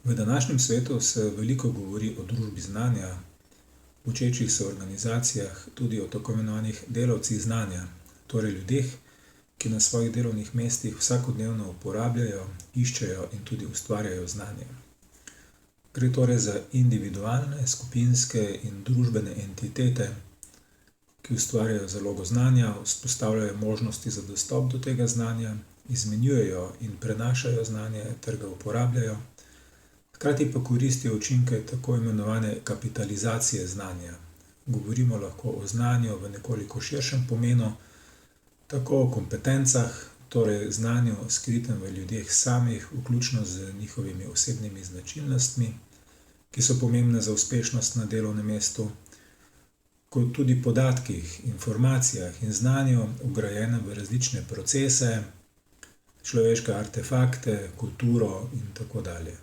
V današnjem svetu se veliko govori o družbi znanja, učečih se organizacijah, tudi o tako imenovanih delavcih znanja, torej ljudeh, ki na svojih delovnih mestih vsakodnevno uporabljajo, iščejo in tudi ustvarjajo znanje. Gre torej za individualne, skupinske in družbene entitete, ki ustvarjajo zalogo znanja, vzpostavljajo možnosti za dostop do tega znanja, izmenjujejo in prenašajo znanje ter ga uporabljajo, hkrati pa koristijo učinke tako imenovane kapitalizacije znanja. Govorimo lahko o znanju v nekoliko širšem pomenu, tako o kompetencah, torej znanju skritem v ljudeh samih, vključno z njihovimi osebnimi značilnostmi, ki so pomembne za uspešnost na delovnem mestu, kot tudi podatkih, informacijah in znanju, vgrajenem v različne procese, človeške artefakte, kulturo in tako dalje.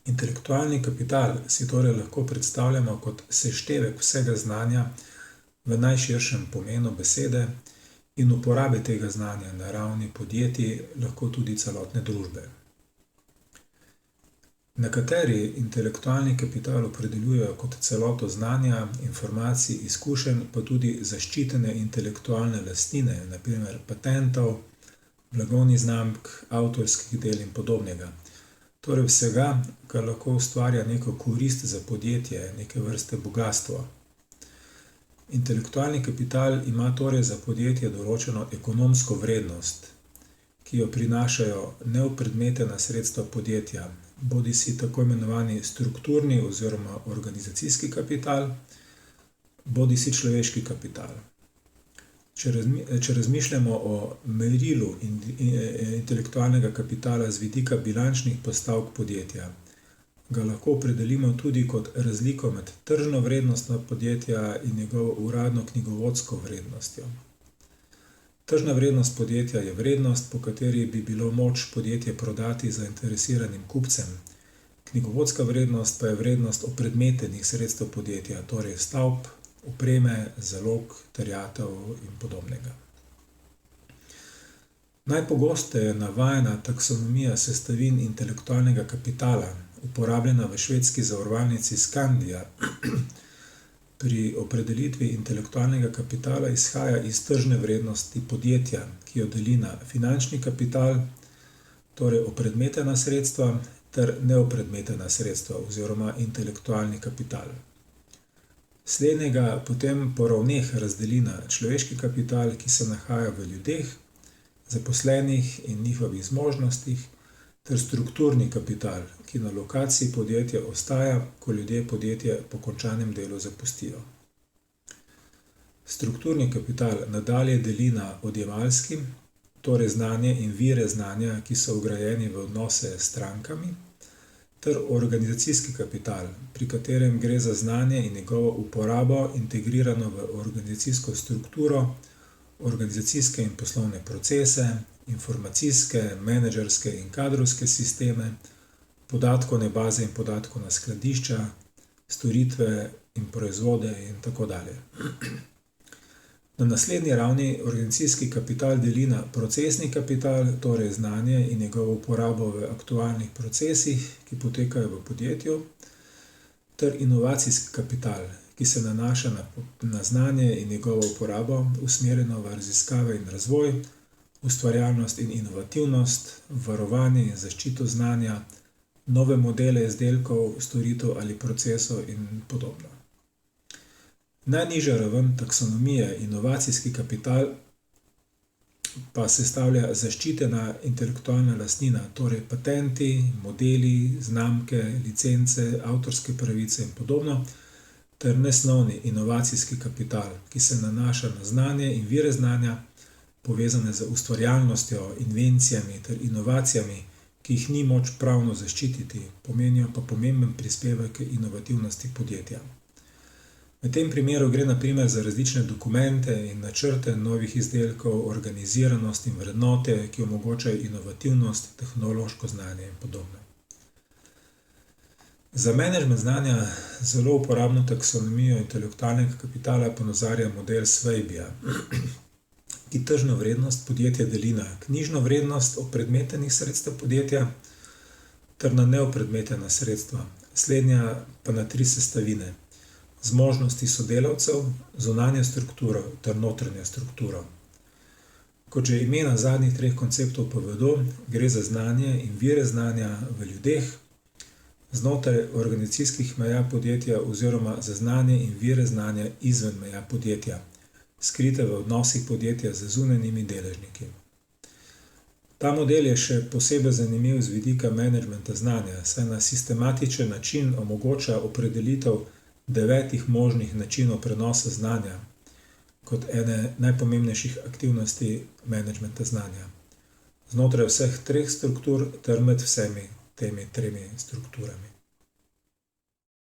Intelektualni kapital si torej lahko predstavljamo kot seštevek vsega znanja v najširšem pomenu besede in uporabe tega znanja na ravni podjetij, lahko tudi celotne družbe. Nekateri intelektualni kapital opredeljujejo kot celoto znanja, informacij, izkušenj, pa tudi zaščitene intelektualne lastnine, na primer patentov, blagovnih znamk, avtorskih del in podobnega. Torej vsega, kar lahko ustvarja neko korist za podjetje, neke vrste bogastvo. Intelektualni kapital ima torej za podjetje določeno ekonomsko vrednost, ki jo prinašajo neopredmetena sredstva podjetja, bodisi tako imenovani strukturni oziroma organizacijski kapital, bodisi človeški kapital. Če razmišljamo o merilu intelektualnega kapitala z vidika bilančnih postavk podjetja, ga lahko opredelimo tudi kot razliko med tržno vrednostjo podjetja in njegovo uradno knjigovodsko vrednostjo. Tržna vrednost podjetja je vrednost, po kateri bi bilo moč podjetje prodati zainteresiranim kupcem. Knjigovodska vrednost pa je vrednost opredmetenih sredstev podjetja, torej stavb, opreme, zalog, terjatev in podobnega. Najpogosteje navajena taksonomija sestavin intelektualnega kapitala, uporabljena v švedski zavarovalnici Skandia, pri opredelitvi intelektualnega kapitala izhaja iz tržne vrednosti podjetja, ki jo deli na finančni kapital, torej opredmetena sredstva, ter neopredmetena sredstva oziroma intelektualni kapital. Slednjega potem po ravneh razdeli na človeški kapital, ki se nahaja v ljudeh, zaposlenih in njihovih zmožnostih, ter strukturni kapital, ki na lokaciji podjetja ostaja, ko ljudje podjetje po končanem delu zapustijo. Strukturni kapital nadalje deli na odjemalski, torej znanje in vire znanja, ki so vgrajeni v odnose s strankami, ter organizacijski kapital, pri katerem gre za znanje in njegovo uporabo integrirano v organizacijsko strukturo, organizacijske in poslovne procese, informacijske, menedžerske in kadrovske sisteme, podatkovne baze in podatkovna skladišča, storitve in proizvode in tako dalje. Na naslednji ravni organizacijski kapital deli na procesni kapital, torej znanje in njegovo uporabo v aktualnih procesih, ki potekajo v podjetju, ter inovacijski kapital, ki se nanaša na znanje in njegovo uporabo, usmerjeno v raziskave in razvoj, ustvarjalnost in inovativnost, varovanje in zaščito znanja, nove modele izdelkov, storitev ali procesov in podobno. Najnižja raven taksonomije inovacijski kapital pa sestavlja zaščitena intelektualna lastnina, torej patenti, modeli, znamke, licence, avtorske pravice in podobno, ter nesnovni inovacijski kapital, ki se nanaša na znanje in vire znanja, povezane z ustvarjalnostjo, invencijami ter inovacijami, ki jih ni moč pravno zaščititi, pomenijo pa pomemben prispevek k inovativnosti podjetja. V tem primeru gre na primer za različne dokumente in načrte novih izdelkov, organiziranost in vrednote, ki omogočajo inovativnost, tehnološko znanje in podobno. Za menedžment znanja zelo uporabno taksonomijo intelektualnega kapitala ponazarja model Swayba, ki tržno vrednost podjetja deli na knjižno vrednost opredmetenih sredstev podjetja ter na neopredmetena sredstva, slednja pa na 3 sestavine: zmožnosti sodelavcev, zunanjo strukturo ter notranjo strukturo. Kot že imena zadnjih 3 konceptov povedo, gre za znanje in vire znanja v ljudeh, znotraj organizacijskih meja podjetja oziroma za znanje in vire znanja izven meja podjetja, skrite v odnosih podjetja z zunanjimi deležniki. Ta model je še posebej zanimiv z vidika menedžmenta znanja, saj na sistematičen način omogoča opredelitev 9 možnih načinov prenosa znanja kot ene najpomembnejših aktivnosti menedžmenta znanja, znotraj vseh 3 struktur ter med vsemi temi 3 strukturami.